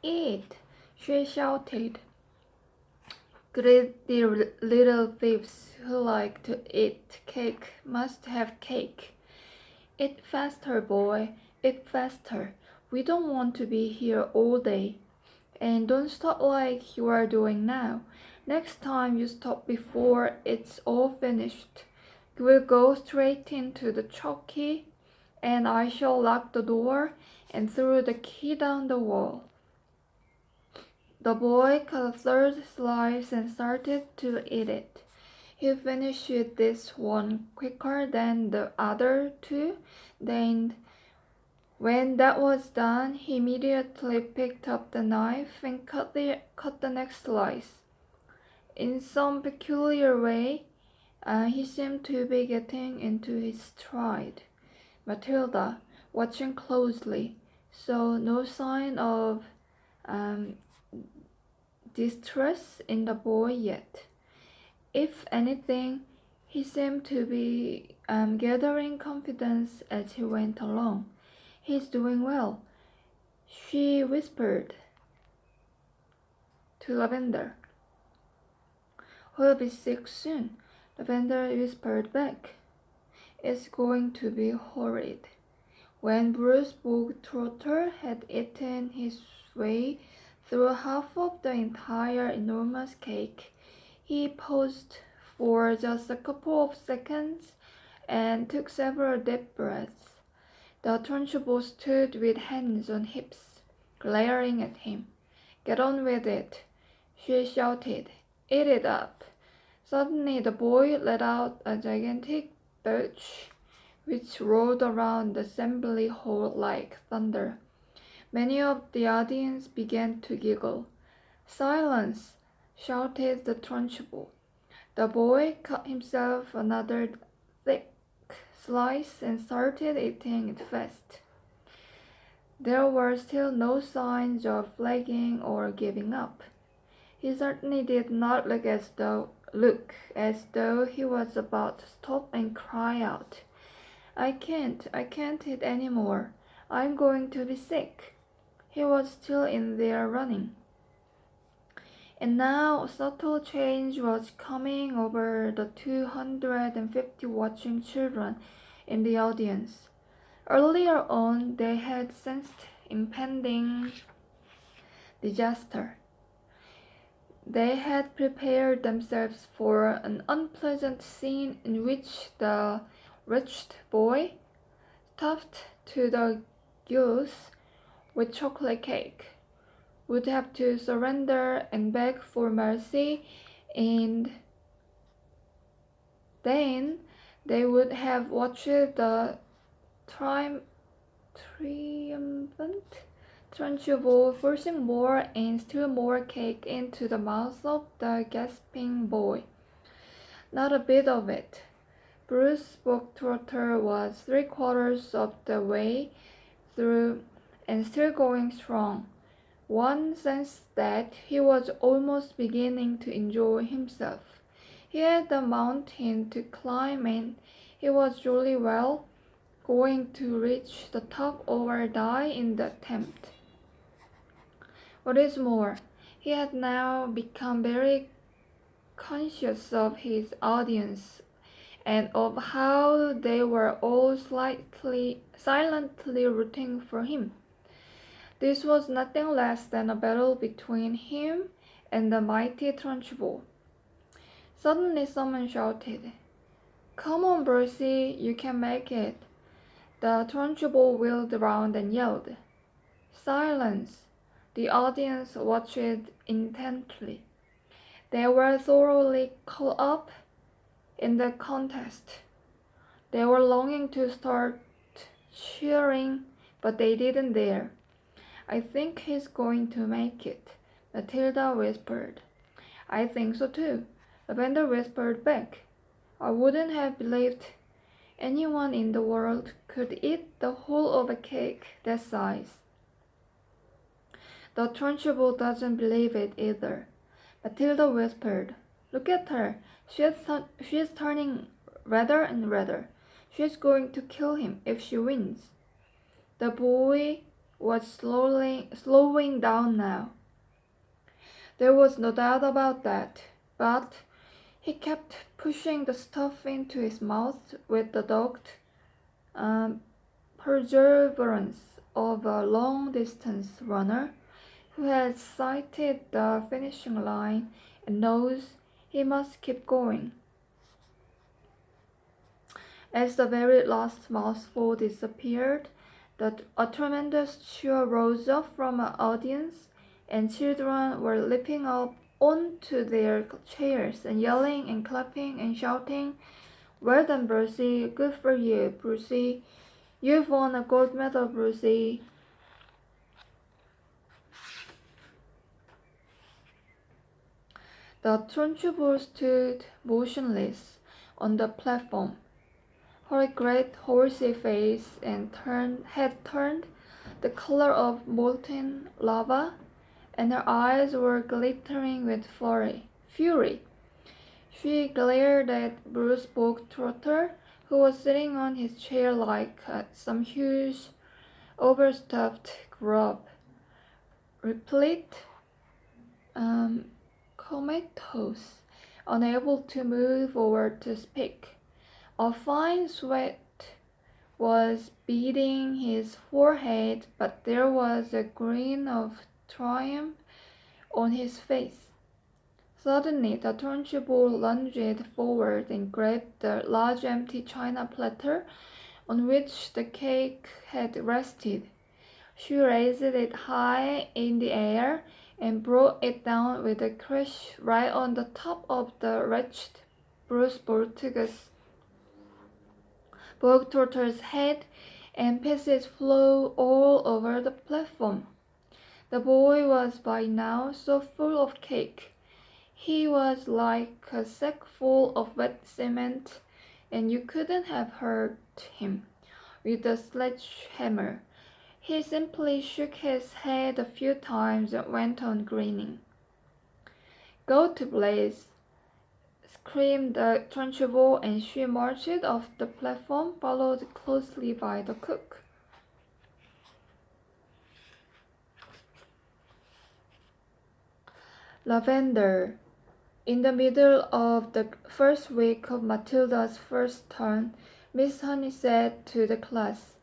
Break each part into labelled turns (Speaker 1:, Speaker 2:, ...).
Speaker 1: Eat, she shouted. Greedy little thieves who like to eat cake must have cake. Eat faster, boy, eat faster. We don't want to be here all day. And don't stop like you are doing now. Next time you stop before it's all finished. You will go straight into the chalky, and I shall lock the door and throw the key down the wall. The boy cut a third slice and started to eat it. He finished this one quicker than the other two. Then, when that was done, he immediately picked up the knife and cut the next slice. In some peculiar way, he seemed to be getting into his stride. Matilda, watching closely, saw no sign of um, distress in the boy yet. If anything, he seemed to be gathering confidence as he went along. He's doing well, she whispered to Lavender. He'll be sick soon, Lavender whispered back. It's going to be horrid. When Bruce Bogtrotter had eaten his way through half of the entire enormous cake, he paused for just a couple of seconds and took several deep breaths. The Trunchbull stood with hands on hips, glaring at him. Get on with it, she shouted. Eat it up. Suddenly the boy let out a gigantic belch, which rolled around the assembly hall like thunder. Many of the audience began to giggle. Silence! Shouted the Trunchbull. The boy cut himself another thick slice and started eating it fast. There were still no signs of flagging or giving up. He certainly did not look as though he was about to stop and cry out, I can't eat any more. I'm going to be sick. He was still in there running. And now a subtle change was coming over the 250 watching children in the audience. Earlier on, they had sensed impending disaster. They had prepared themselves for an unpleasant scene in which the wretched boy, stuffed to the gills with chocolate cake, would have to surrender and beg for mercy, and then they would have watched the triumphant Trunchbull forcing more and still more cake into the mouth of the gasping boy. Not a bit of it. Bruce Bogtrotter was 3/4 of the way through and still going strong. One sensed that he was almost beginning to enjoy himself. He had the mountain to climb and he was jolly well going to reach the top or die in the attempt. What is more, he had now become very conscious of his audience and of how they were all silently rooting for him. This was nothing less than a battle between him and the mighty Trunchbull. Suddenly someone shouted, Come on, Brucey, you can make it. The Trunchbull wheeled around and yelled. Silence! The audience watched intently. They were thoroughly caught up in the contest. They were longing to start cheering, but they didn't dare. I think he's going to make it, Matilda whispered. I think so too, Lavender whispered back. I wouldn't have believed anyone in the world could eat the whole of a cake that size. The Trunchbull doesn't believe it either, Matilda whispered. Look at her. She's turning redder and redder. She's going to kill him if she wins. The boy was slowing down now. There was no doubt about that, but he kept pushing the stuff into his mouth with the dogged perseverance of a long-distance runner who has sighted the finishing line and knows he must keep going. As the very last mouthful disappeared, a tremendous cheer rose up from an audience, and children were leaping up onto their chairs and yelling and clapping and shouting, "Well done, Brucey! Good for you, Brucey! You've won a gold medal, Brucey!" The Trunchbull stood motionless on the platform, her great horsey face and head turned the color of molten lava, and her eyes were glittering with fury. She glared at Bruce Bogtrotter, who was sitting on his chair like some huge, overstuffed grub, replete, comatose, unable to move or to speak. A fine sweat was beading his forehead, but there was a grin of triumph on his face. Suddenly, the Trunchbull lunged forward and grabbed the large empty china platter on which the cake had rested. She raised it high in the air and brought it down with a crash right on the top of the wretched Bruce Bogtrotter's head, and pieces flew all over the platform. The boy was by now so full of cake. He was like a sack full of wet cement, and you couldn't have hurt him with a sledgehammer. He simply shook his head a few times and went on grinning. "Go to Blaze!" screamed the Trunchbull, and she marched off the platform, followed closely by the cook. Lavender. In the middle of the first week of Matilda's first term, Miss Honey said to the class,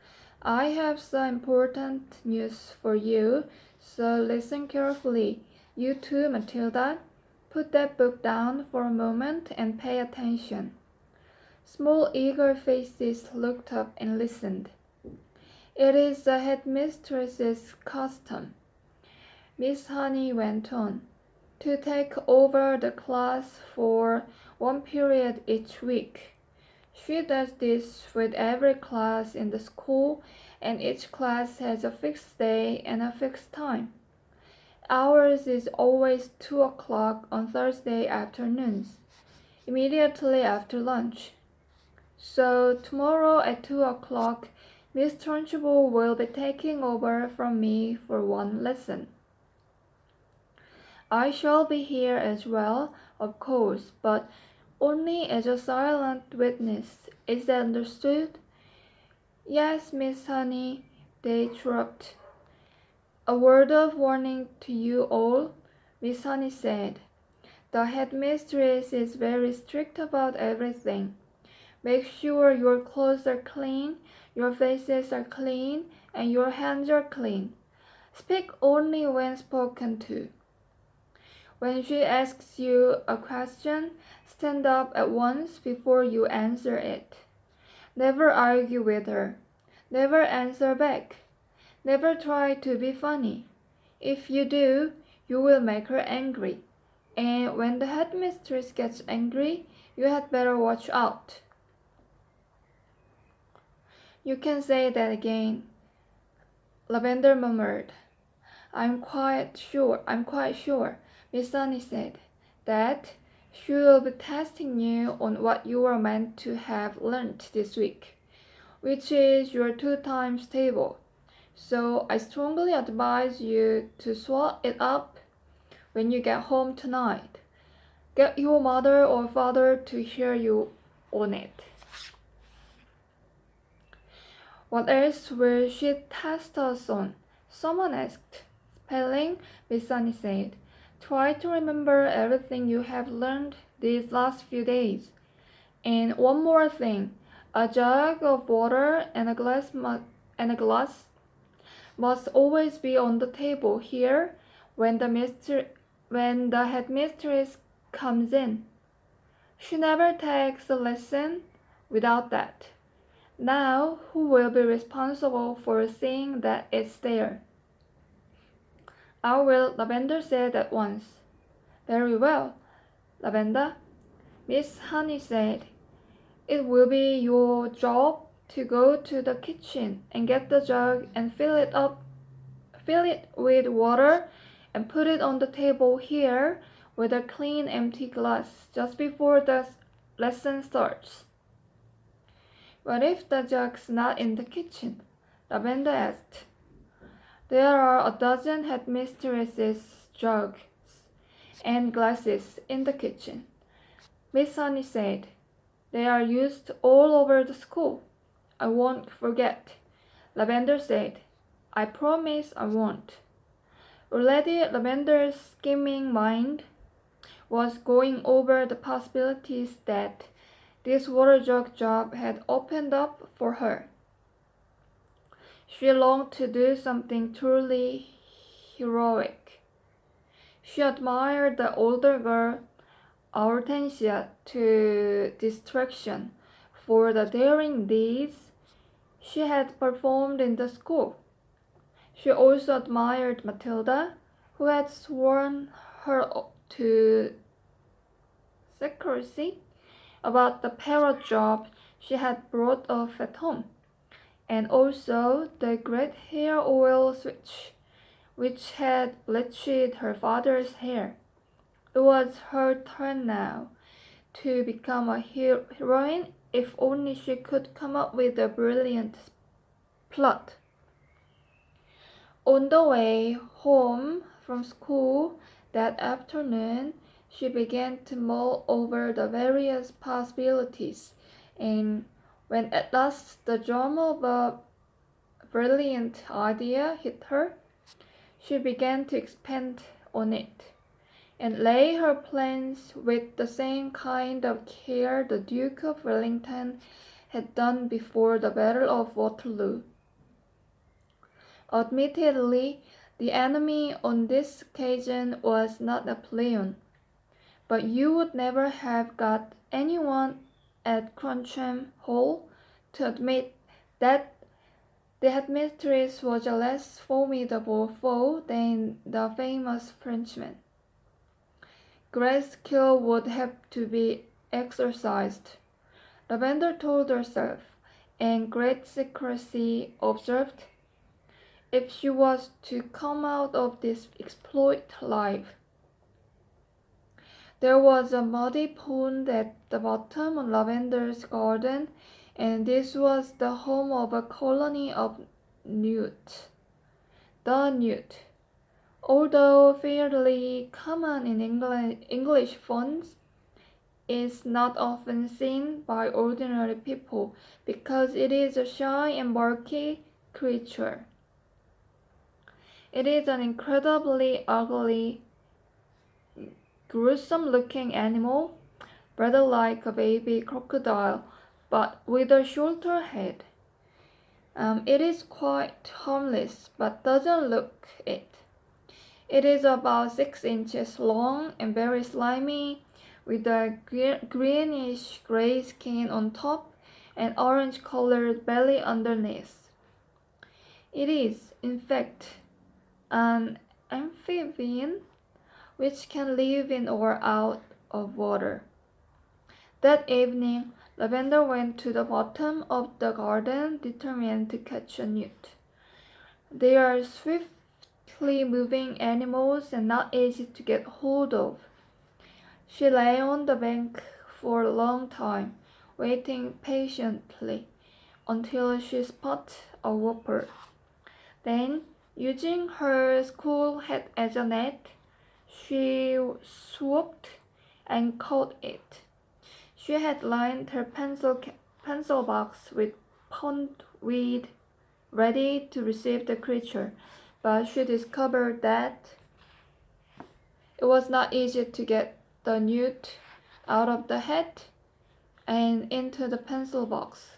Speaker 1: "I have some important news for you, so listen carefully. You too, Matilda. Put that book down for a moment and pay attention." Small eager faces looked up and listened. "It is the headmistress's custom," Miss Honey went on, "to take over the class for one period each week. She does this with every class in the school, and each class has a fixed day and a fixed time. Ours is always 2 o'clock on Thursday afternoons, immediately after lunch. So tomorrow at 2 o'clock, Miss Trunchbull will be taking over from me for one lesson. I shall be here as well, of course, but only as a silent witness. Is that understood?" "Yes, Miss Honey," they chirruped. "A word of warning to you all," Miss Honey said. "The headmistress is very strict about everything. Make sure your clothes are clean, your faces are clean, and your hands are clean. Speak only when spoken to. When she asks you a question, stand up at once before you answer it. Never argue with her. Never answer back. Never try to be funny. If you do, you will make her angry. And when the headmistress gets angry, you had better watch out." "You can say that again," Lavender murmured. I'm quite sure, Miss Honey said, "that she will be testing you on what you are meant to have learnt this week, which is your 2 times table. So I strongly advise you to swallow it up when you get home tonight. Get your mother or father to hear you on it." "What else will she test us on?" Someone asked. Spelling, Miss Sunny said. Try to remember everything you have learned these last few days. And one more thing. A jug of water and a glass must always be on the table here when the headmistress comes in. She never takes a lesson without that. Now, who will be responsible for seeing that it's there? I will, Lavender said at once. Very well, Lavender, Miss Honey said. It will be your job to go to the kitchen and get the jug and fill it with water and put it on the table here with a clean empty glass just before the lesson starts. What if the jug's not in the kitchen? Lavender asked. There are a dozen headmistresses' jugs and glasses in the kitchen, Miss Honey said. They are used all over the school. I won't forget, Lavender said. I promise I won't. Already Lavender's scheming mind was going over the possibilities that this water jug job had opened up for her. She longed to do something truly heroic. She admired the older girl, Hortensia, to distraction for the daring deeds she had performed in the school. She also admired Matilda, who had sworn her to secrecy about the parrot job she had brought off at home, and also the great hair oil switch, which had bleached her father's hair. It was her turn now to become a heroine if only she could come up with a brilliant plot. On the way home from school that afternoon, she began to mull over the various possibilities, and when at last the germ of a brilliant idea hit her, she began to expand on it, and lay her plans with the same kind of care the Duke of Wellington had done before the Battle of Waterloo. Admittedly, the enemy on this occasion was not Napoleon, but you would never have got anyone at Cruncham Hall to admit that the headmistress was a less formidable foe than the famous Frenchman. Great skill would have to be exercised, Lavender told herself, and great secrecy observed, if she was to come out of this exploit alive. There was a muddy pond at the bottom of Lavender's garden, and this was the home of a colony of newt. The newt, although fairly common in English fonts, is not often seen by ordinary people because it is a shy and murky creature. It is an incredibly ugly, gruesome-looking animal, rather like a baby crocodile, but with a shorter head. It is quite harmless, but doesn't look it. It is about 6 inches long and very slimy, with a greenish-gray skin on top and orange-colored belly underneath. It is, in fact, an amphibian which can live in or out of water. That evening, Lavender went to the bottom of the garden determined to catch a newt. They are swiftly moving animals and not easy to get hold of. She lay on the bank for a long time, waiting patiently until she spotted a whopper. Then, using her school hat as a net, she swooped and caught it. She had lined her pencil box with pondweed, ready to receive the creature, but she discovered that it was not easy to get the newt out of the hat and into the pencil box.